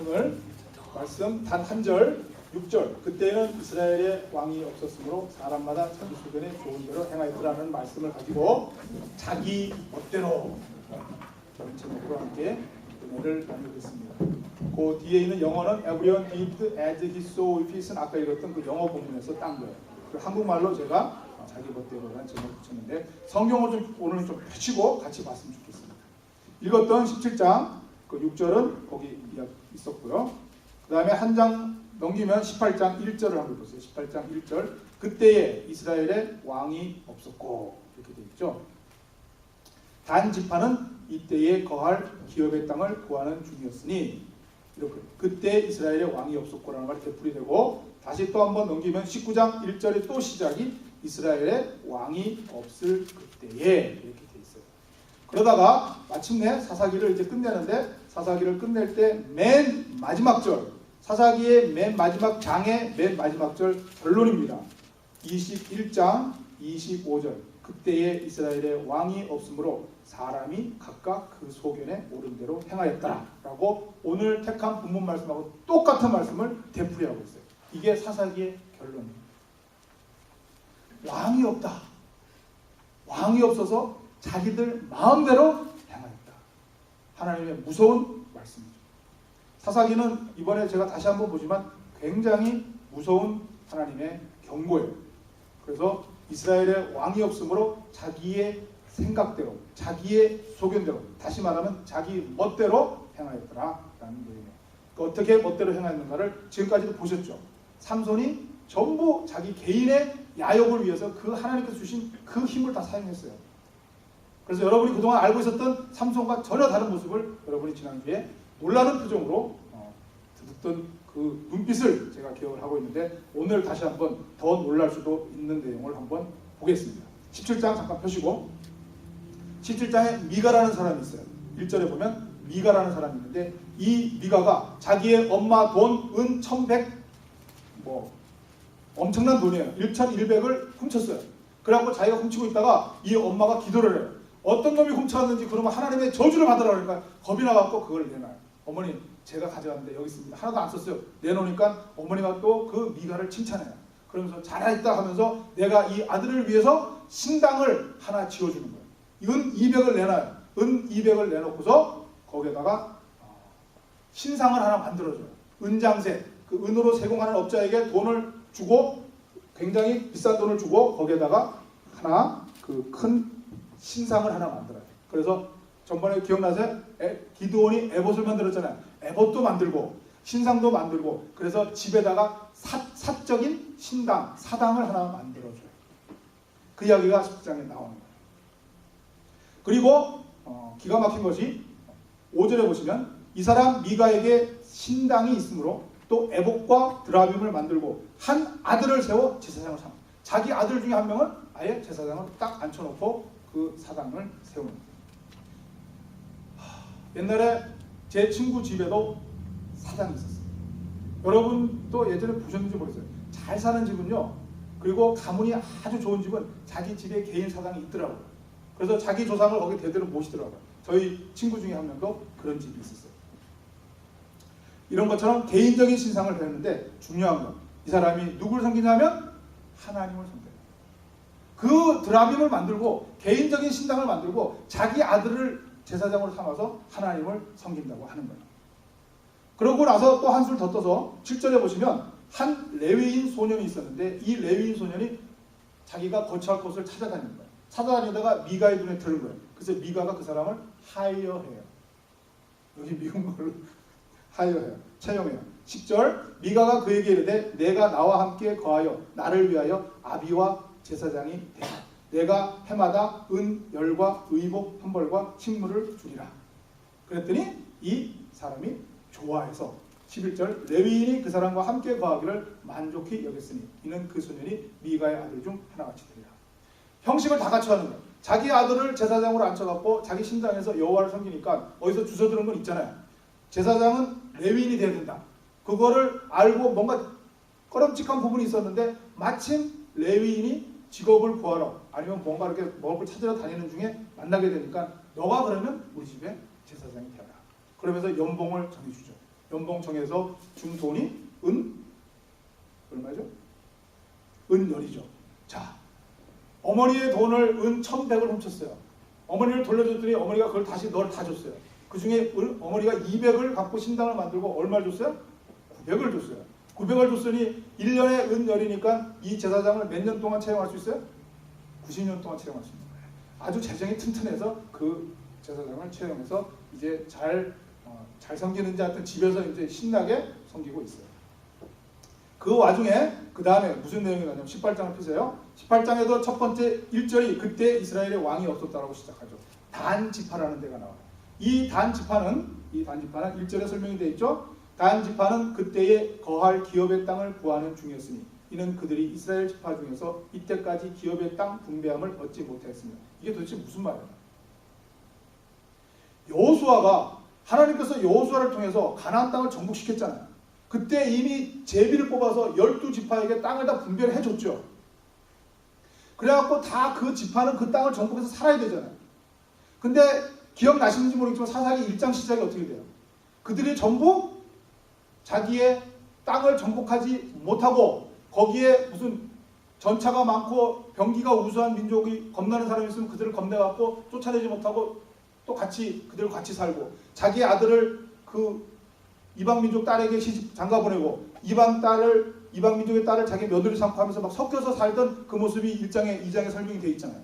오늘 말씀 단 한 절, 6절. 그때는 이스라엘의 왕이 없었으므로 사람마다 자기 소견에 좋은 대로 행하였더라는 말씀을 가지고 자기 멋대로 저는 제목으로 함께 은혜를 나누겠습니다. 그 뒤에 있는 영어는 Everyone did as he saw fit은 아까 읽었던 그 영어 본문에서 딴 거예요. 한국말로 제가 자기 멋대로라는 제목을 붙였는데 성경을 좀 오늘 좀 펼치고 같이 봤으면 좋겠습니다. 읽었던 17장 그 6절은 거기 있었고요. 그 다음에 한 장 넘기면 18장 1절을 한번 보세요. 18장 1절. 그때에 이스라엘에 왕이 없었고 이렇게 되어 있죠. 단 지파는 이때에 거할 기업의 땅을 구하는 중이었으니 이렇게 그때 이스라엘에 왕이 없었고라는 말이 되풀이되고 다시 또 한번 넘기면 19장 1절에 또 시작이 이스라엘에 왕이 없을 그때에 이렇게 되어 있어요. 그러다가 마침내 사사기를 이제 끝내는데 사사기를 끝낼 때 맨 마지막 절 사사기의 맨 마지막 장의 맨 마지막 절 결론입니다. 21장 25절 그때에 이스라엘에 왕이 없으므로 사람이 각각 그 소견에 옳은 대로 행하였다 라고 오늘 택한 본문 말씀하고 똑같은 말씀을 되풀이하고 있어요. 이게 사사기의 결론입니다. 왕이 없다. 왕이 없어서 자기들 마음대로 행하였다. 하나님의 무서운 말씀이죠. 사사기는 이번에 제가 다시 한번 보지만 굉장히 무서운 하나님의 경고예요. 그래서 이스라엘에 왕이 없으므로 자기의 생각대로 자기의 소견대로 다시 말하면 자기 멋대로 행하였더라 라는 내용이에요. 어떻게 멋대로 행하였는가를 지금까지도 보셨죠. 삼손이 전부 자기 개인의 야욕을 위해서 그 하나님께서 주신 그 힘을 다 사용했어요. 그래서 여러분이 그동안 알고 있었던 삼손과 전혀 다른 모습을 여러분이 지난주에 놀라는 표정으로 듣던 그 눈빛을 제가 기억을 하고 있는데 오늘 다시 한번 더 놀랄 수도 있는 내용을 한번 보겠습니다. 17장 잠깐 펴시고 17장에 미가라는 사람이 있어요. 1절에 보면 미가라는 사람이 있는데 이 미가가 자기의 엄마 돈, 은 1100 엄청난 돈이에요. 1100을 훔쳤어요. 그래갖고 자기가 훔치고 있다가 이 엄마가 기도를 해요. 어떤 놈이 훔쳐왔는지 그러면 하나님의 저주를 받으라 그러니까 겁이 나갖고 그걸 내놔요. 어머니 제가 가져왔는데 여기 있습니다. 하나도 안 썼어요. 내놓으니까 어머니가 또 그 미가를 칭찬해요. 그러면서 잘했다 하면서 내가 이 아들을 위해서 신당을 하나 지어주는 거예요. 은 200을 내놔요. 은 200을 내놓고서 거기에다가 신상을 하나 만들어줘요. 은장세, 그 은으로 세공하는 업자에게 돈을 주고 굉장히 비싼 돈을 주고 거기에다가 하나 그 큰 신상을 하나 만들어요. 그래서 전번에 기억나세요? 기드온이 에봇을 만들었잖아요. 에봇도 만들고 신상도 만들고 그래서 집에다가 사적인 신당, 사당을 하나 만들어줘요. 그 이야기가 10장에 나오는 거예요. 그리고 기가 막힌 것이 5절에 보시면 이 사람 미가에게 신당이 있으므로 또 에봇과 드라빔을 만들고 한 아들을 세워 제사장을 삼아 자기 아들 중에 한 명을 아예 제사장을 딱 앉혀놓고 그 사당을 세우는 거예요. 옛날에 제 친구 집에도 사당이 있었어요. 여러분도 예전에 보셨는지 모르겠어요. 잘 사는 집은요. 그리고 가문이 아주 좋은 집은 자기 집에 개인 사당이 있더라고요. 그래서 자기 조상을 거기 대대로 모시더라고요. 저희 친구 중에 한 명도 그런 집이 있었어요. 이런 것처럼 개인적인 신상을 배우는데 중요한 건 이 사람이 누구를 섬기냐면 하나님을 섬겨요. 그 드라빔을 만들고 개인적인 신당을 만들고 자기 아들을 제사장으로 삼아서 하나님을 섬긴다고 하는 거예요. 그러고 나서 또 한술 더 떠서 7절에 보시면 한 레위인 소년이 있었는데 이 레위인 소년이 자기가 거처할 곳을 찾아다니는 거예요. 찾아다니다가 미가의 눈에 들은 거예요. 그래서 미가가 그 사람을 하이어해요. 여기 미국 말로 하이어해요. 채용해요. 10절 미가가 그에게 이르되 내가 나와 함께 거하여 나를 위하여 아비와 제사장이 되라. 내가 해마다 은, 열과 의복, 한벌과 식물을 주리라. 그랬더니 이 사람이 좋아해서 11절 레위인이 그 사람과 함께 거하기를 만족히 여겼으니 이는 그 소년이 미가의 아들 중 하나같이 되리라. 형식을 다 갖춰하는 거예요. 자기 아들을 제사장으로 앉혀갖고 자기 신당에서 여호와를 섬기니까 어디서 주워 들은 건 있잖아요. 제사장은 레위인이 돼야 된다. 그거를 알고 뭔가 꺼름직한 부분이 있었는데 마침 레위인이 직업을 구하러 아니면 뭔가 이렇게 먹을 걸 찾으러 다니는 중에 만나게 되니까 너가 그러면 우리 집에 제사장이 되어라. 그러면서 연봉을 정해주죠. 연봉청에서 준 돈이 얼마죠? 은열이죠. 자, 어머니의 돈을 1,100을 훔쳤어요. 어머니를 돌려줬더니 어머니가 그걸 다시 널 다 줬어요. 그 중에 어머니가 200을 갖고 신당을 만들고 얼마를 줬어요? 900을 줬어요. 900을 줬으니 1년에 은열이니까 이 제사장을 몇 년 동안 채용할 수 있어요? 90년 동안 채용할 수 있는 거예요. 아주 재정이 튼튼해서 그 제사장을 채용해서 이제 잘 섬기는지 하여튼 집에서 이제 신나게 섬기고 있어요. 그 와중에 그 다음에 무슨 내용이 나냐면 18장을 펴세요. 18장에도 첫 번째 1절이 그때 이스라엘의 왕이 없었다라고 시작하죠. 단 지파라는 데가 나와요. 이 단 지파는 1절에 설명이 되어 있죠. 단 지파는 그때에 거할 기업의 땅을 구하는 중이었으니 이는 그들이 이스라엘 지파 중에서 이때까지 기업의 땅 분배함을 얻지 못했습니다. 이게 도대체 무슨 말이에요? 여호수아가 하나님께서 여호수아를 통해서 가나안 땅을 정복시켰잖아요. 그때 이미 제비를 뽑아서 12지파에게 땅을 다 분배를 해줬죠. 그래갖고 다 그 지파는 그 땅을 정복해서 살아야 되잖아요. 근데 기억나시는지 모르겠지만 사사기 1장 시작이 어떻게 돼요? 그들이 전부 자기의 땅을 정복하지 못하고 거기에 무슨 전차가 많고 병기가 우수한 민족이 겁나는 사람이 있으면 그들을 겁내갖고 쫓아내지 못하고 또 그들과 같이 살고 자기의 아들을 그 이방 민족 딸에게 시집 장가 보내고 이방 민족의 딸을 자기 며느리 삼고 하면서 막 섞여서 살던 그 모습이 1장에 2장에 설명이 되어 있잖아요.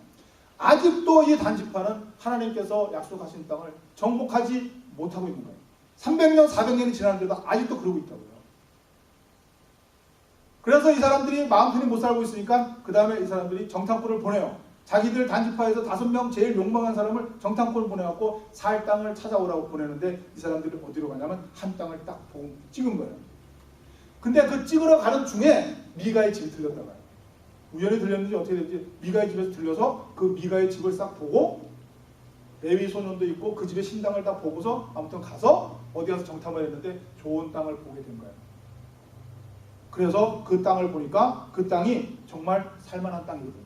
아직도 이 단지파는 하나님께서 약속하신 땅을 정복하지 못하고 있는 거예요. 300년, 400년이 지났는데도 아직도 그러고 있다고요. 그래서 이 사람들이 마음 편히 못 살고 있으니까 그 다음에 이 사람들이 정탐꾼을 보내요. 자기들 단지파에서 5명 제일 용망한 사람을 정탐꾼을 보내갖고 살 땅을 찾아오라고 보내는데 이 사람들이 어디로 가냐면 한 땅을 딱 보고 찍은 거예요. 근데 그 찍으러 가는 중에 미가의 집이 들렸다 봐요. 우연히 들렸는지 어떻게 됐는지 미가의 집에서 들려서 그 미가의 집을 싹 보고 레위 소년도 있고 그 집의 신당을 다 보고서 아무튼 가서 어디 가서 정탐을 했는데 좋은 땅을 보게 된 거예요. 그래서 그 땅을 보니까 그 땅이 정말 살만한 땅이거든요.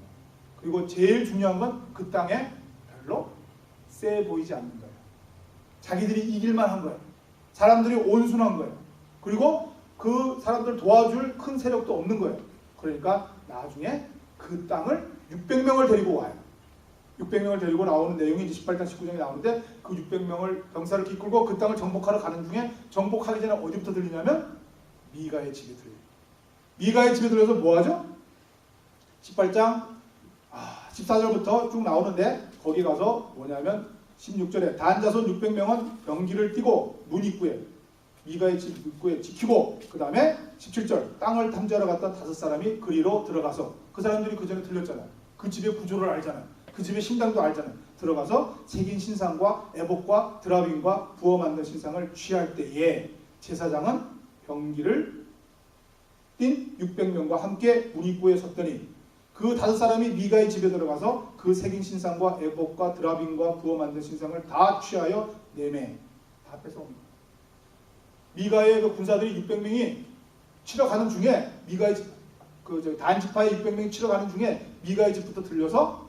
그리고 제일 중요한 건 그 땅에 별로 세 보이지 않는 거예요. 자기들이 이길만 한 거예요. 사람들이 온순한 거예요. 그리고 그 사람들 도와줄 큰 세력도 없는 거예요. 그러니까 나중에 그 땅을 600명을 데리고 와요. 600명을 데리고 나오는 내용이 이제 18장 19장에 나오는데 그 600명을 병사를 이끌고 그 땅을 정복하러 가는 중에 정복하기 전에 어디부터 들리냐면 미가의 집에 들려요. 미가의 집에 들려서 뭐 하죠? 18장 14절부터 쭉 나오는데 거기 가서 뭐냐면 16절에 단 자손 600명은 병기를 띠고 문 입구에 미가의 집 입구에 지키고 그 다음에 17절 땅을 탐지하러 갔던 5사람이 그리로 들어가서 그 사람들이 그 전에 들렸잖아요. 그 집의 구조를 알잖아요. 그 집의 신당도 알잖아요. 들어가서 새긴 신상과 에봇과 드라빔과 부어 만든 신상을 취할 때에 제사장은 병기를 띤 600명과 함께 문 입구에 섰더니 그 5사람이 미가의 집에 들어가서 그 새긴 신상과 에봇과 드라빔과 부어 만든 신상을 다 취하여 내매 다 뺏어옵니다. 미가의 그 군사들이 600명이 치러 가는 중에 미가의 단지파의 600명이 치러 가는 중에 미가의 집부터 들려서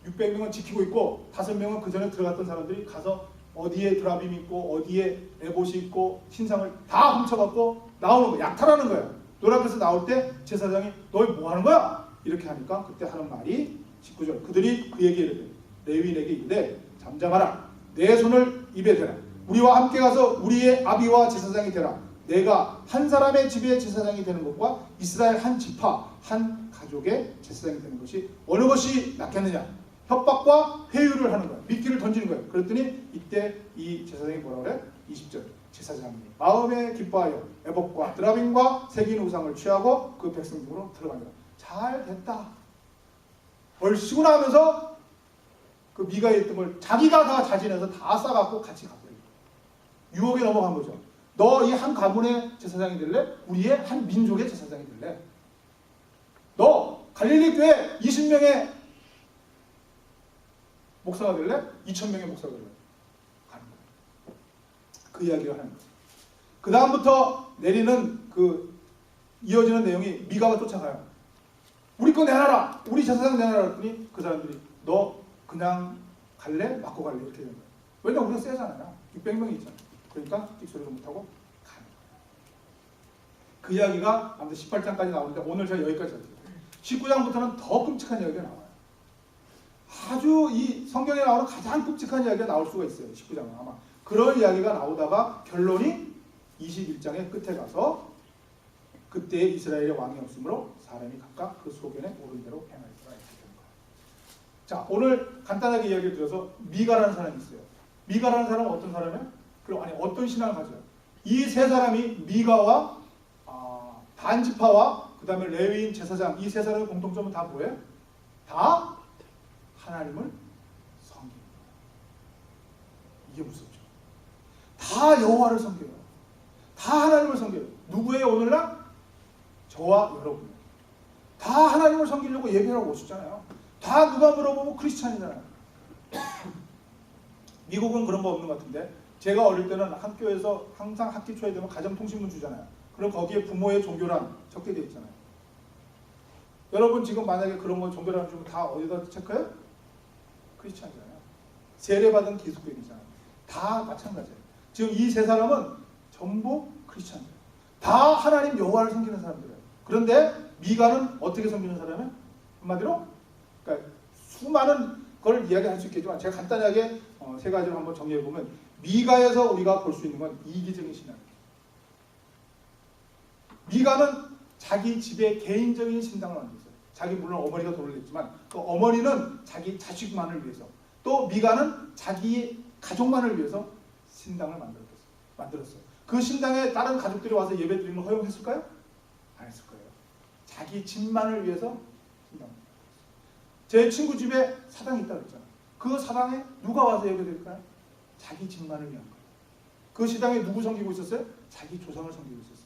600명은 지키고 있고 5명은 그 전에 들어갔던 사람들이 가서 어디에 드라빔이 있고 어디에 에봇이 있고 신상을 다 훔쳐갖고 나오는 거예요. 약탈하는 거예요. 노략에서 나올 때 제사장이 너희 뭐 하는 거야? 이렇게 하니까 그때 하는 말이 19절 그들이 그에게 이르되 레위인에게 이르되 잠잠하라 내 손을 입에 대라 우리와 함께 가서 우리의 아비와 제사장이 되라 내가 한 사람의 집의 제사장이 되는 것과 이스라엘 한 지파 한 가족의 제사장이 되는 것이 어느 것이 낫겠느냐 협박과 회유를 하는 거야. 미끼를 던지는 거야. 그랬더니 이때 이 제사장이 뭐라고 그래? 20절 제사장이 마음에 기뻐하여 에봇과 드라빔과 새긴 우상을 취하고 그 백성 중으로 들어간다. 잘 됐다. 얼씨구 나면서 그 미가의 있던 걸 자기가 다 자진해서 다 싸갖고 같이 가버린 거예요. 유혹에 넘어간 거죠. 너 이 한 가문의 제사장이 될래? 우리의 한 민족의 제사장이 될래? 너 갈릴리 교회 20명의 목사가 될래? 2000명의 목사가 될래? 가는 거예요. 그 이야기를 하는 거죠. 그 다음부터 내리는 이어지는 내용이 미가가 쫓아가요. 우리 거 내놔라. 우리 제사장 내놔라. 했더니 그 사람들이 너 그냥 갈래? 맞고 갈래? 이렇게 되는 거예요. 왜냐면 우리가 세잖아요. 600명이 있잖아요. 그러니까 찍소리도 못하고 가는 거예요. 그 이야기가 아무튼 18장까지 나오는데 오늘 제가 여기까지 할게요. 19장부터는 더 끔찍한 이야기가 나와요. 아주 이 성경에 나오는 가장 끔찍한 이야기가 나올 수가 있어요. 19장은 아마 그런 이야기가 나오다가 결론이 21장의 끝에 가서 그때 이스라엘의 왕이 없으므로 사람이 각각 그 소견에 오른 대로 행할 수가 있게 되는 거예요. 자, 오늘 간단하게 이야기를 드려서 미가라는 사람이 있어요. 미가라는 사람은 어떤 사람이에요? 그리고 아니 어떤 신앙을 가져요? 이 세 사람이 미가와 단지파와 그 다음에 레위인 제사장 이 세 사람의 공통점은 다 뭐예요? 다 하나님을 섬기는 거예요. 이게 무섭죠. 다 여호와를 섬겨요. 다 하나님을 섬겨요. 누구예요 오늘날? 저와 여러분. 다 하나님을 섬기려고 예배하고 오셨잖아요. 다 누가 물어보면 크리스찬이잖아요. 미국은 그런 거 없는 것 같은데 제가 어릴 때는 학교에서 항상 학기 초에 되면 가정통신문 주잖아요. 그럼 거기에 부모의 종교란 적게 되어 있잖아요. 여러분 지금 만약에 그런 거 종교란 주면 다 어디다 체크해요? 크리스찬이잖아요. 세례받은 기독교인이잖아요. 다 마찬가지예요. 지금 이 세 사람은 전부 크리스찬이에요. 다 하나님 여호와를 섬기는 사람들이에요. 그런데 미가는 어떻게 섬기는 사람이에요? 한마디로 그러니까 수많은 걸 이야기할 수 있겠지만 제가 간단하게 세 가지로 한번 정리해보면 미가에서 우리가 볼 수 있는 건 이기적인 신앙이에요. 미가는 자기 집에 개인적인 신당을 만들었어요. 자기 물론 어머니가 돈을 냈지만 그 어머니는 자기 자식만을 위해서 또 미가는 자기 가족만을 위해서 신당을 만들었어요. 그 신당에 다른 가족들이 와서 예배 드리는 걸 허용했을까요? 안 했을 거예요. 자기 집만을 위해서 신당을 만들었어요. 제 친구 집에 사당이 있다고 했잖아요. 그 사당에 누가 와서 예배 드릴까요? 자기 집만을 위한 거예요. 그 시당에 누구 섬기고 있었어요? 자기 조상을 섬기고 있었어요.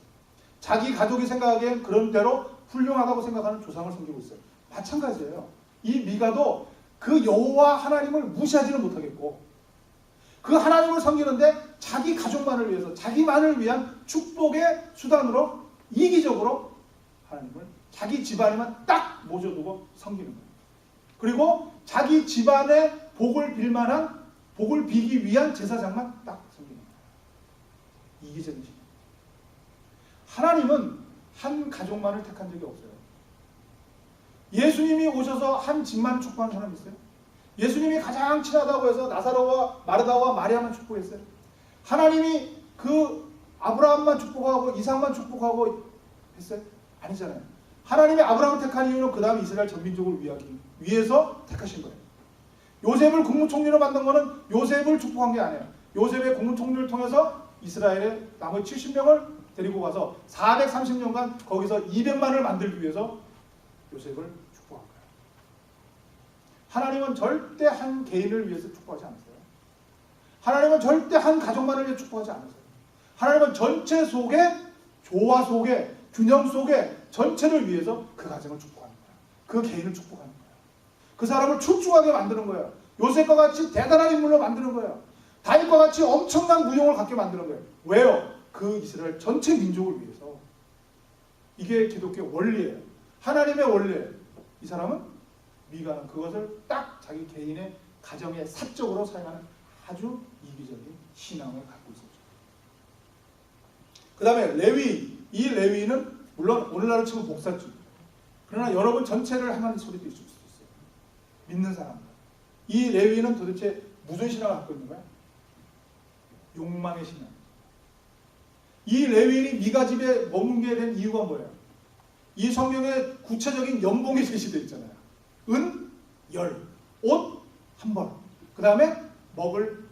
자기 가족이 생각하기엔 그런 대로 훌륭하다고 생각하는 조상을 섬기고 있어요. 마찬가지예요. 이 미가도 그 여호와 하나님을 무시하지는 못하겠고 그 하나님을 섬기는데 자기 가족만을 위해서 자기만을 위한 축복의 수단으로 이기적으로 하나님을 자기 집안에만 딱 모셔두고 섬기는 거예요. 그리고 자기 집안의 복을 빌 만한 복을 비기 위한 제사장만 딱 섬기는 거예요. 이기적인 신앙. 하나님은 한 가족만을 택한 적이 없어요. 예수님이 오셔서 한 집만 축복한 사람이 있어요? 예수님이 가장 친하다고 해서 나사로와 마르다와 마리아만 축복했어요? 하나님이 그 아브라함만 축복하고 이삭만 축복하고 했어요? 아니잖아요. 하나님이 아브라함을 택한 이유는 그 다음에 이스라엘 전민족을 위해서 택하신 거예요. 요셉을 국무총리로 만든 거는 요셉을 축복한 게 아니에요. 요셉의 국무총리를 통해서 이스라엘의 나머지 70명을 데리고 가서 430년간 거기서 200만을 만들기 위해서 요셉을 축복한 거예요. 하나님은 절대 한 개인을 위해서 축복하지 않았어요. 하나님은 절대 한 가족만을 위해 축복하지 않았어요. 하나님은 전체 속에 조화 속에 균형 속에 전체를 위해서 그 가정을 축복하는 거예요. 그 개인을 축복하는 거예요. 그 사람을 출중하게 만드는 거예요. 요셉과 같이 대단한 인물로 만드는 거예요. 다윗과 같이 엄청난 무용을 갖게 만드는 거예요. 왜요? 그 이스라엘 전체 민족을 위해서. 이게 기독교의 원리예요. 하나님의 원리예요. 이 사람은 미가는 그것을 딱 자기 개인의 가정의 사적으로 사용하는 아주 이기적인 신앙을 갖고 있었죠. 그 다음에 레위. 이 레위는 물론 오늘날로 치면 목사죠. 그러나 여러분 전체를 하나님 소리도 있을 수 있어요. 믿는 사람들. 이 레위는 도대체 무슨 신앙을 갖고 있는 거야? 욕망의 신앙. 이 레위인이 미가 집에 머물게 된 이유가 뭐예요? 이 성경에 구체적인 연봉이 제시되어 있잖아요. 은, 열, 옷, 한 벌. 그 다음에 먹을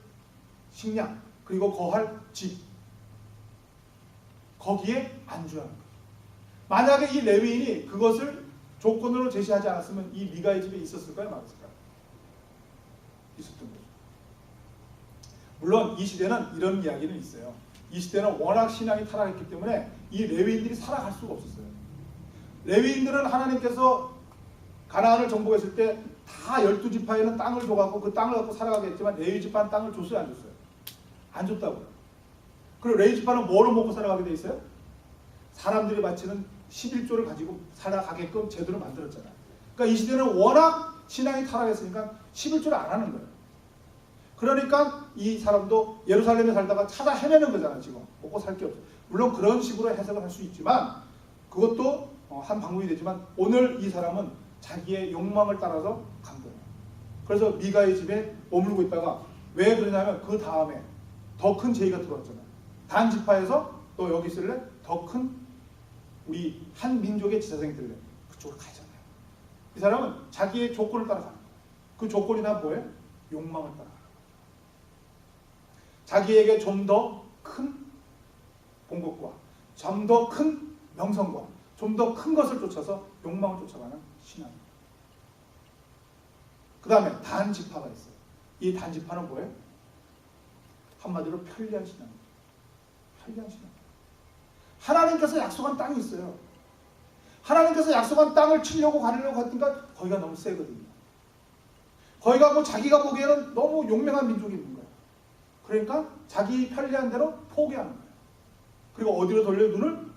식량, 그리고 거할 집. 거기에 안주하는 거예요. 만약에 이 레위인이 그것을 조건으로 제시하지 않았으면 이 미가의 집에 있었을까요? 말았을까요? 있었던 거죠. 물론 이 시대는 이런 이야기는 있어요. 이 시대는 워낙 신앙이 타락했기 때문에 이 레위인들이 살아갈 수가 없었어요. 레위인들은 하나님께서 가나안을 정복했을 때 다 12지파에는 땅을 줘갖고 그 땅을 갖고 살아가게 했지만 레위 지파는 땅을 줬어요? 안 줬어요? 안 줬다고요. 그리고 레위 지파는 뭐로 먹고 살아가게 돼 있어요? 사람들이 바치는 11조를 가지고 살아가게끔 제도를 만들었잖아요. 그러니까 이 시대는 워낙 신앙이 타락했으니까 11조를 안 하는 거예요. 그러니까 이 사람도 예루살렘에 살다가 찾아 헤매는 거잖아. 지금 먹고 살 게 없어. 물론 그런 식으로 해석을 할 수 있지만 그것도 한 방법이 되지만 오늘 이 사람은 자기의 욕망을 따라서 간 거예요. 그래서 미가의 집에 머물고 있다가 왜 그러냐면 그 다음에 더 큰 제의가 들어왔잖아요. 단 지파에서 너 여기 있을래? 더 큰 우리 한 민족의 지사생이 될래? 그쪽으로 가잖아요. 이 사람은 자기의 조건을 따라가는 거예요. 그 조건이 다 뭐예요? 욕망을 따라가는 거예요. 자기에게 좀 더 큰 공급과 좀 더 큰 명성과 좀 더 큰 것을 쫓아서 욕망을 쫓아가는 신앙입니다. 그 다음에 단지파가 있어요. 이 단지파는 뭐예요? 한마디로 편리한 신앙입니다. 편리한 신앙. 하나님께서 약속한 땅이 있어요. 하나님께서 약속한 땅을 치려고 가려고 했으니까 거기가 너무 세거든요. 거기가 뭐 자기가 보기에는 너무 용맹한 민족이 있는 거예요. 그러니까 자기 편리한 대로 포기하는 거예요. 그리고 어디로 돌려 눈을?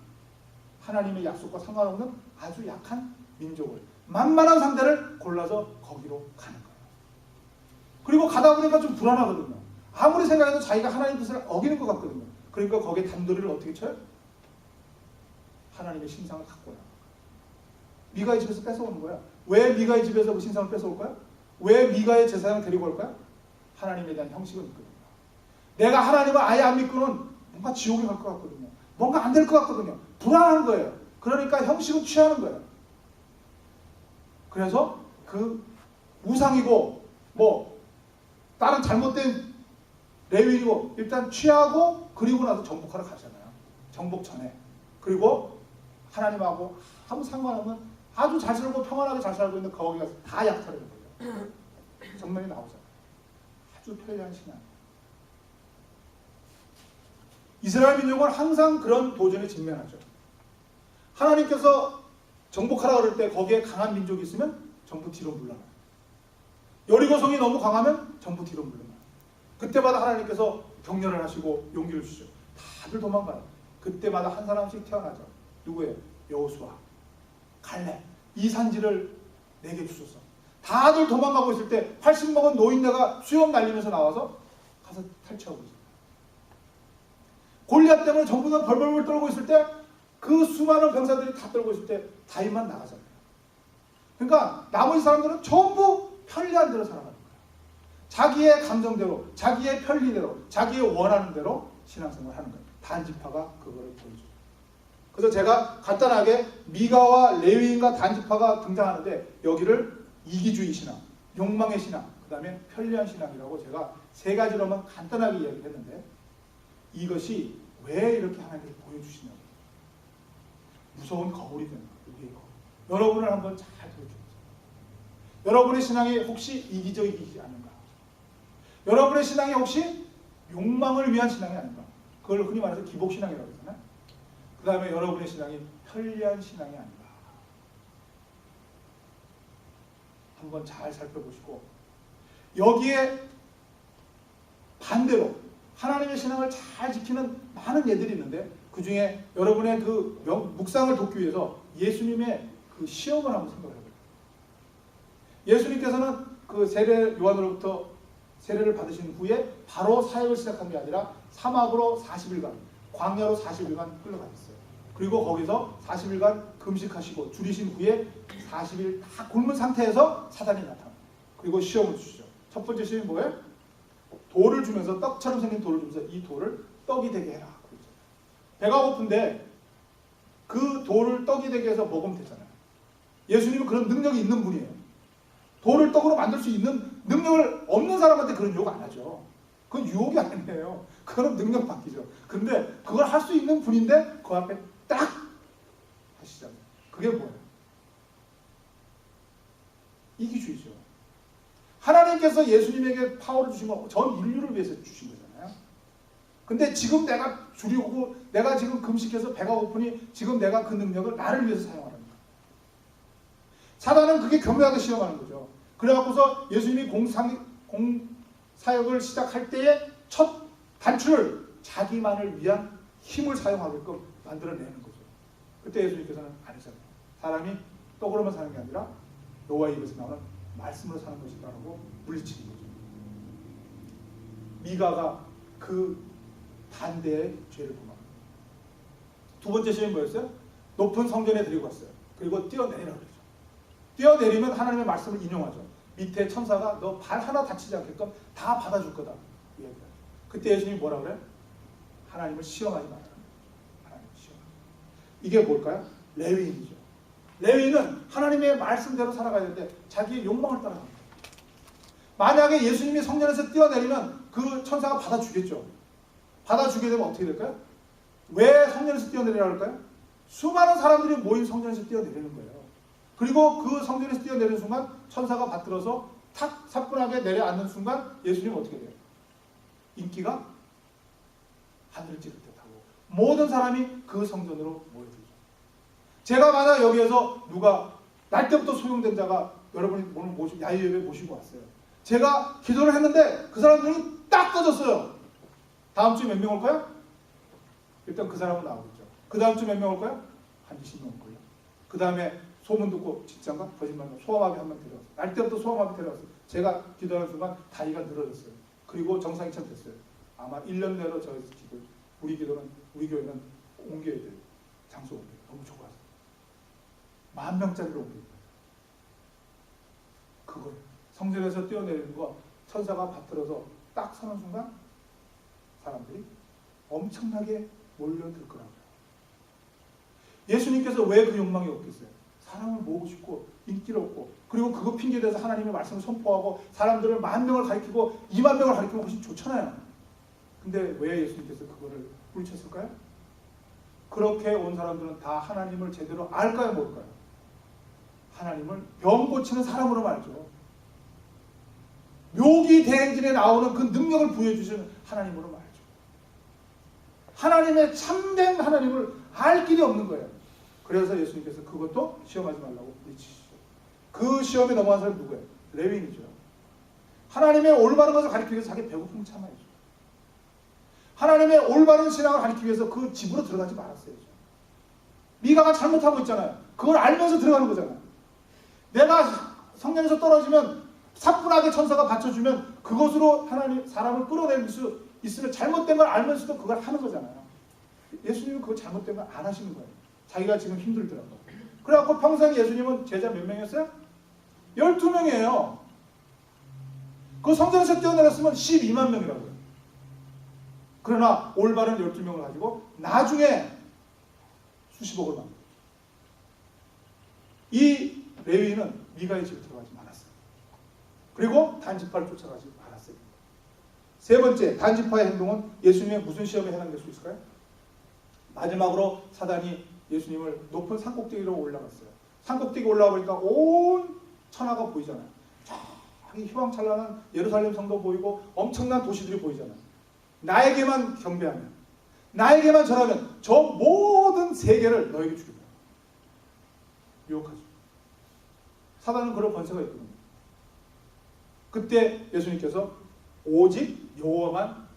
하나님의 약속과 상관없는 아주 약한 민족을, 만만한 상대를 골라서 거기로 가는 거예요. 그리고 가다 보니까 좀 불안하거든요. 아무리 생각해도 자기가 하나님 뜻을 어기는 것 같거든요. 그러니까 거기에 단도리를 어떻게 쳐요? 하나님의 신상을 갖고 와요. 미가의 집에서 뺏어오는 거야. 왜 미가의 집에서 그 신상을 뺏어올 거야? 왜 미가의 제사장을 데리고 올 거야? 하나님에 대한 형식을 믿거든요. 내가 하나님을 아예 안 믿고는 뭔가 지옥에 갈 것 같거든요. 뭔가 안 될 것 같거든요. 불안한 거예요. 그러니까 형식은 취하는 거예요. 그래서 그 우상이고 뭐 다른 잘못된 레위이고 일단 취하고 그리고 나서 정복하러 가잖아요. 정복 전에. 그리고 하나님하고 아무 상관없는 아주 잘 살고 평안하게 잘 살고 있는 거기 가서 다 약탈하는 거예요. 정면이 나오잖아요. 아주 편리한 신앙. 이스라엘 민족은 항상 그런 도전에 직면하죠. 하나님께서 정복하라 그럴 때 거기에 강한 민족이 있으면 전부 뒤로 물러나요. 여리고성이 너무 강하면 전부 뒤로 물러나요. 그때마다 하나님께서 격려를 하시고 용기를 주시죠. 다들 도망가요. 그때마다 한 사람씩 태어나죠. 누구예요? 여호수아, 갈렙. 이 산지를 내게 주소서. 다들 도망가고 있을 때 80 먹은 노인네가 수염 날리면서 나와서 가서 탈취하고 있어요. 골리앗 때문에 전부 다 벌벌벌 떨고 있을 때 그 수많은 병사들이 다 떨고 있을 때 다윗만 나가잖아요. 그러니까 나머지 사람들은 전부 편리한 대로 살아가는 거예요. 자기의 감정대로, 자기의 편리대로, 자기의 원하는 대로 신앙생활을 하는 거예요. 단지파가 그거를 보여줘요. 그래서 제가 간단하게 미가와 레위인과 단지파가 등장하는데 여기를 이기주의 신앙, 욕망의 신앙, 그 다음에 편리한 신앙이라고 제가 세 가지로만 간단하게 이야기를 했는데 이것이 왜 이렇게 하나님께서 보여주시냐고. 무서운 거울이 되는 거예요. 우리의 거울. 여러분을 한번 잘 들어주세요. 여러분의 신앙이 혹시 이기적이지 않은가? 여러분의 신앙이 혹시 욕망을 위한 신앙이 아닌가? 그걸 흔히 말해서 기복신앙이라고 하잖아요. 그 다음에 여러분의 신앙이 편리한 신앙이 아닌가? 한번 잘 살펴보시고 여기에 반대로 하나님의 신앙을 잘 지키는 많은 예들이 있는데 그 중에 여러분의 그 묵상을 돕기 위해서 예수님의 그 시험을 한번 생각을 해봐요. 예수님께서는 그 세례 요한으로부터 세례를 받으신 후에 바로 사역을 시작한 게 아니라 사막으로 40일간, 광야로 40일간 끌려가셨어요. 그리고 거기서 40일간 금식하시고 줄이신 후에 40일 다 굶은 상태에서 사단이 나타나요. 그리고 시험을 주시죠. 첫 번째 시험이 뭐예요? 돌을 주면서 떡처럼 생긴 돌을 주면서 이 돌을 떡이 되게 해라. 그렇죠. 배가 고픈데 그 돌을 떡이 되게 해서 먹으면 되잖아요. 예수님은 그런 능력이 있는 분이에요. 돌을 떡으로 만들 수 있는 능력을 없는 사람한테 그런 유혹 안 하죠. 그건 유혹이 아니에요. 그거는 능력 바뀌죠. 근데 그걸 할 수 있는 분인데 그 앞에 딱 하시잖아요. 그게 뭐예요? 이기주의죠. 하나님께서 예수님에게 파워를 주신 건 전 인류를 위해서 주신 거잖아요. 근데 지금 내가 줄이고 내가 지금 금식해서 배가 고프니 지금 내가 그 능력을 나를 위해서 사용하는 거예요. 사단은 그게 교묘하게 시험하는 거죠. 그래갖고서 예수님이 공사역을 시작할 때의 첫 단추를 자기만을 위한 힘을 사용하게끔 만들어내는 거죠. 그때 예수님께서는 안 하셨어요. 사람이 떡으로만 사는 게 아니라 여호와의 입에서 나오는 말씀으로 사는 것이다라고 물리치는 거죠. 미가가 그 반대의 죄를 범합니다. 두 번째 시험이 뭐였어요? 높은 성전에 데리고 갔어요. 그리고 뛰어내리라고 그러죠. 뛰어내리면 하나님의 말씀을 인용하죠. 밑에 천사가 너 발 하나 다치지 않게끔 다 받아줄 거다. 그때 예수님이 뭐라 그래요? 하나님을 시험하지 말아라. 하나님을 시험하라. 이게 뭘까요? 레위인이죠. 레위인은 하나님의 말씀대로 살아가야 되는데 자기의 욕망을 따라갑니다. 만약에 예수님이 성전에서 뛰어내리면 그 천사가 받아주겠죠. 받아주게 되면 어떻게 될까요? 왜 성전에서 뛰어내리라고 할까요? 수많은 사람들이 모인 성전에서 뛰어내리는 거예요. 그리고 그 성전에서 뛰어내리는 순간 천사가 받들어서 탁 사뿐하게 내려앉는 순간 예수님은 어떻게 돼요? 인기가 하늘을 찌를 듯하고 모든 사람이 그 성전으로 모여들죠. 제가 만약 여기에서 누가 날 때부터 소용된 자가 여러분이 오늘 야유예배 모시고 왔어요. 제가 기도를 했는데 그 사람 눈이 딱 떠졌어요. 다음 주에 몇 명 올까요? 일단 그 사람은 나오겠죠. 그 다음 주에 몇 명 올까요? 한 20명 올걸요. 그 다음에 소문 듣고 진짜인가? 거짓말인가? 소아마비 한 명 데려왔어요. 날 때부터 소아마비 데려왔어요. 제가 기도하는 순간 다리가 늘어졌어요. 그리고 정상이 참 됐어요. 아마 1년 내로 저희 기도, 우리 교회는 옮겨야 돼요. 장소 옮겨요. 너무 좋아서. 10,000명짜리로 옮겨요. 그걸 성전에서 뛰어내리는 거 천사가 받들어서 딱 서는 순간 사람들이 엄청나게 몰려들 거라고요. 예수님께서 왜 그 욕망이 없겠어요? 사람을 모으고 싶고 인기를 얻고 그리고 그거 핑계대서 하나님의 말씀을 선포하고 사람들을 10,000명을 가리키고 20,000명을 가리키면 훨씬 좋잖아요. 근데 왜 예수님께서 그거를 뿌리쳤을까요? 그렇게 온 사람들은 다 하나님을 제대로 알까요? 모를까요? 하나님을 병 고치는 사람으로 말이죠. 묘기 대행진에 나오는 그 능력을 부여해 주시는 하나님으로 말이죠. 하나님의 참된 하나님을 알 길이 없는 거예요. 그래서 예수님께서 그것도 시험하지 말라고 외치시죠. 그 시험에 넘어간 사람이 누구예요? 레위인이죠. 하나님의 올바른 것을 가르치기 위해서 자기 배고픔을 참아야죠. 하나님의 올바른 신앙을 가르치기 위해서 그 집으로 들어가지 말았어야죠. 미가가 잘못하고 있잖아요. 그걸 알면서 들어가는 거잖아요. 내가 성령에서 떨어지면 사뿐하게 천사가 받쳐주면 그것으로 하나님 사람을 끌어낼 수 있으면 잘못된 걸 알면서도 그걸 하는 거잖아요. 예수님은 그거 잘못된 걸 안 하시는 거예요. 자기가 지금 힘들더라고. 그래갖고 평생 예수님은 제자 몇 명이었어요? 12명이에요. 그 성전에서 뛰어내렸으면 12만 명이라고요. 그러나 올바른 12명을 가지고 나중에 수십억을 만들었죠. 이 레위인은 미가의 집에 들어가지 않았어요. 그리고 단지파를 쫓아가지 않았어요. 세 번째, 단지파의 행동은 예수님의 무슨 시험에 해당될 수 있을까요? 마지막으로 사단이 예수님을 높은 산꼭대기로 올라갔어요. 산꼭대기 올라가 보니까 온 천하가 보이잖아요. 저기 휘황찬란한 예루살렘 성도 보이고 엄청난 도시들이 보이잖아요. 나에게만 경배하면, 나에게만 절하면 저 모든 세계를 너에게 주겠다. 유혹하죠. 사단은 그런 권세가 있거든요. 그때 예수님께서 오직 여호와만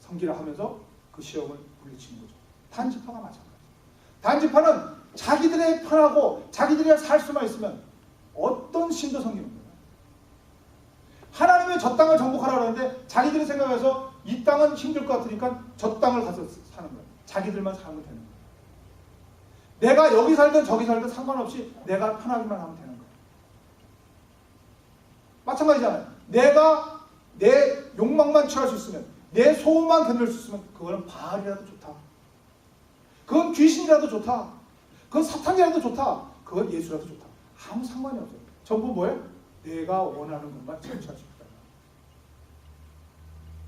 섬기라 하면서 그 시험을 물리치는 거죠. 단지파가 마찬가지예요. 단지파는 자기들의 편하고 자기들이 살 수만 있으면 어떤 신도 섬기는 거예요. 하나님의 저 땅을 정복하라고 하는데 자기들이 생각해서 이 땅은 힘들 것 같으니까 저 땅을 가서 사는 거예요. 자기들만 살면 되는 거예요. 내가 여기 살든 저기 살든 상관없이 내가 편하기만 하면 되는 거예요. 마찬가지잖아요. 내가 내 욕망만 취할 수 있으면, 내 소원만 견딜 수 있으면 그거는 바알이라도 좋다. 그건 귀신이라도 좋다. 그건 사탄이라도 좋다. 그건 예수라도 좋다. 아무 상관이 없어요. 전부 뭐예요? 내가 원하는 것만 성취할 수 있다.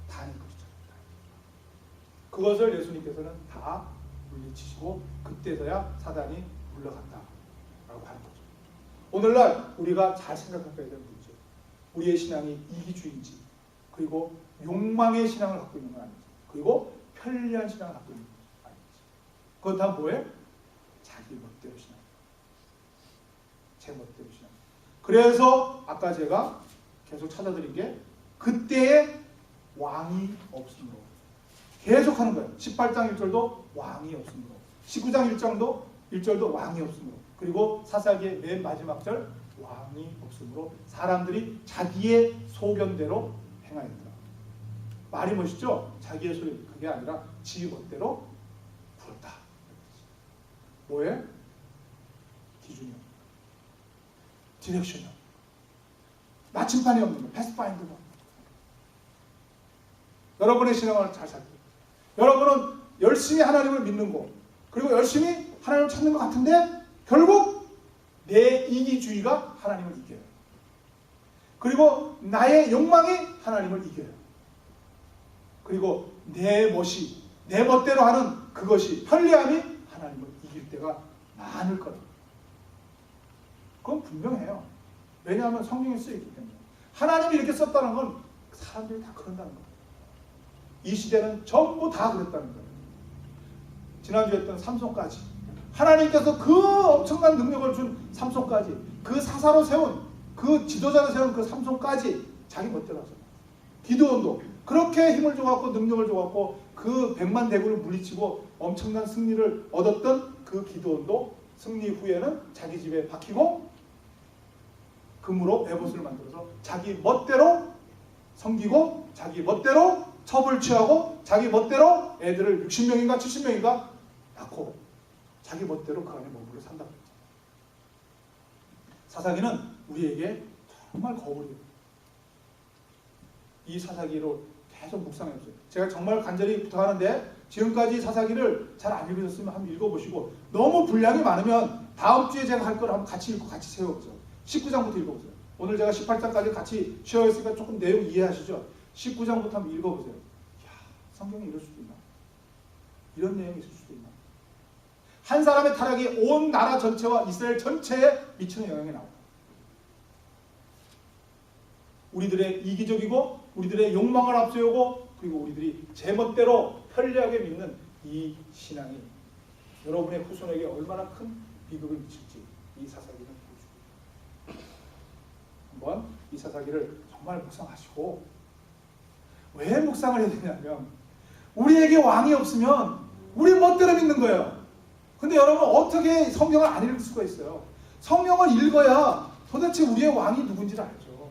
다인 것이죠. 그것을 예수님께서는 다 물리치시고 그때서야 사단이 물러간다라고 하는 거죠. 오늘날 우리가 잘 생각해야 되는 문제, 우리의 신앙이 이기주의인지, 그리고 욕망의 신앙을 갖고 있는 건 아닌지, 그리고 편리한 신앙을 갖고 있는 건 아닌지. 그건 다 뭐예요? 자기 멋대로 신앙. 제 멋대로 신앙. 그래서 아까 제가 계속 찾아드린 게 그때의 왕이 없으므로 계속 하는 거예요. 18장 1절도 왕이 없으므로, 19장 1절도 왕이 없으므로, 그리고 사사기의 맨 마지막 절 왕이 없으므로 사람들이 자기의 소견대로 행하였다. 말이 멋있죠? 자기의 소리. 그게 아니라 지 멋대로 부른다. 뭐에? 기준이요. 디렉션이요. 나침반이 없는 거. 패스파인드가. 여러분의 신앙을 잘 살고, 여러분은 열심히 하나님을 믿는 거, 그리고 열심히 하나님을 찾는 것 같은데 결국 내 이기주의가 하나님을 이겨요. 그리고 나의 욕망이 하나님을 이겨요. 그리고 내 멋이, 내 멋대로 하는 그것이, 편리함이 하나님을 이길 때가 많을 거다. 그건 분명해요. 왜냐하면 성경에 쓰여있기 때문에. 하나님이 이렇게 썼다는 건 사람들이 다 그런다는 거예요. 이 시대는 전부 다 그랬다는 거예요. 지난주에 했던 삼손까지, 하나님께서 그 엄청난 능력을 준 삼손까지, 그 사사로 세운, 그 지도자로 세운 그 삼손까지 자기 멋대로 하잖아요. 기드온도 그렇게 힘을 줘갖고 능력을 줘갖고 그 100만 대군을 물리치고 엄청난 승리를 얻었던 그 기드온도 승리 후에는 자기 집에 박히고 금으로 에봇을 만들어서 자기 멋대로 섬기고, 자기 멋대로 첩을 취하고, 자기 멋대로 애들을 60명인가 70명인가 낳고 자기 멋대로 그 안에 머물러 산다고 했죠. 사사기는 우리에게 정말 거울이에요. 이 사사기로 계속 묵상해보세요. 제가 정말 간절히 부탁하는데 지금까지 사사기를 잘 안 읽으셨으면 한번 읽어보시고, 너무 분량이 많으면 다음 주에 제가 할 걸 한번 같이 읽고 같이 세워보세요. 19장부터 읽어보세요. 오늘 제가 18장까지 같이 쉬어있으니까 조금 내용 이해하시죠? 19장부터 한번 읽어보세요. 이야, 성경에 이럴 수도 있나? 이런 내용이 있을 수도 있나? 한 사람의 타락이 온 나라 전체와 이스라엘 전체에 미치는 영향이 나옵니다. 우리들의 이기적이고 우리들의 욕망을 앞세우고 그리고 우리들이 제멋대로 편리하게 믿는 이 신앙이 여러분의 후손에게 얼마나 큰 비극을 미칠지 이 사사기는 보여줍니다. 한번 이 사사기를 정말 묵상하시고, 왜 묵상을 해야 되냐면 우리에게 왕이 없으면 우리 멋대로 믿는 거예요. 근데 여러분 어떻게 성경을 안 읽을 수가 있어요? 성경을 읽어야 도대체 우리의 왕이 누군지를 알죠.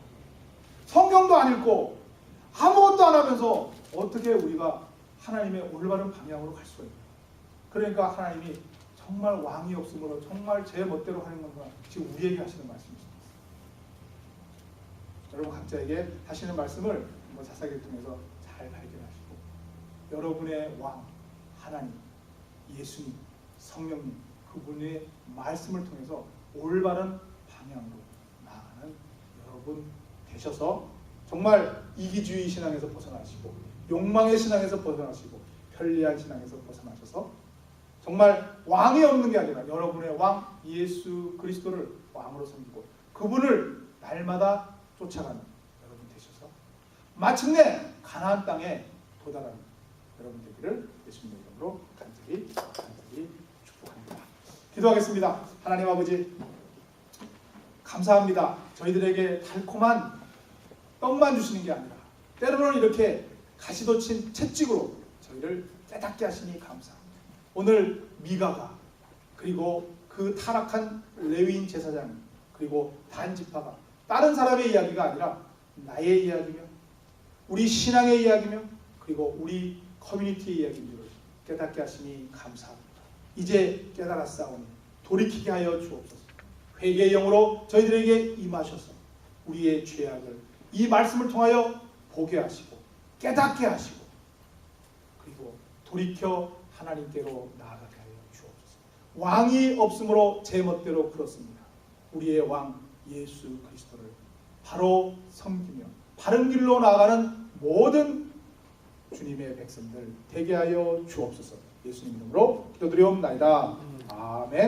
성경도 안 읽고 아무것도 안 하면서 어떻게 우리가 하나님의 올바른 방향으로 갈 수가 있나요? 그러니까 하나님이 정말 왕이 없으므로 정말 제 멋대로 하는 건가, 지금 우리에게 하시는 말씀이십니다. 여러분 각자에게 하시는 말씀을 사사기를 통해서 잘 발견하시고, 여러분의 왕 하나님, 예수님, 성령님, 그분의 말씀을 통해서 올바른 방향으로 나아가는 여러분 되셔서 정말 이기주의 신앙에서 벗어나시고, 욕망의 신앙에서 벗어나시고, 편리한 신앙에서 벗어나셔서 정말 왕이 없는 게 아니라 여러분의 왕 예수 그리스도를 왕으로 섬기고 그분을 날마다 쫓아가는 여러분 되셔서 마침내 가나안 땅에 도달하는 여러분 되기를 예수님의 이름으로 간절히 축복합니다. 기도하겠습니다. 하나님 아버지, 감사합니다. 저희들에게 달콤한 떡만 주시는 게 아니라 때로는 이렇게 가시돋친 채찍으로 저희를 깨닫게 하시니 감사합니다. 오늘 미가가, 그리고 그 타락한 레위인 제사장, 그리고 단지파가 다른 사람의 이야기가 아니라 나의 이야기며 우리 신앙의 이야기며 그리고 우리 커뮤니티의 이야기인 줄 깨닫게 하시니 감사합니다. 이제 깨달았사오니 돌이키게 하여 주옵소서. 회개의 영으로 저희들에게 임하셔서 우리의 죄악을 이 말씀을 통하여 보게 하시고 깨닫게 하시고 그리고 돌이켜 하나님께로 나아가게 하여 주옵소서. 왕이 없으므로 제 멋대로 그렇습니다. 우리의 왕 예수 그리스도를 바로 섬기며 바른 길로 나아가는 모든 주님의 백성들 되게 하여 주옵소서. 예수님 이름으로 기도드리옵나이다. 아멘.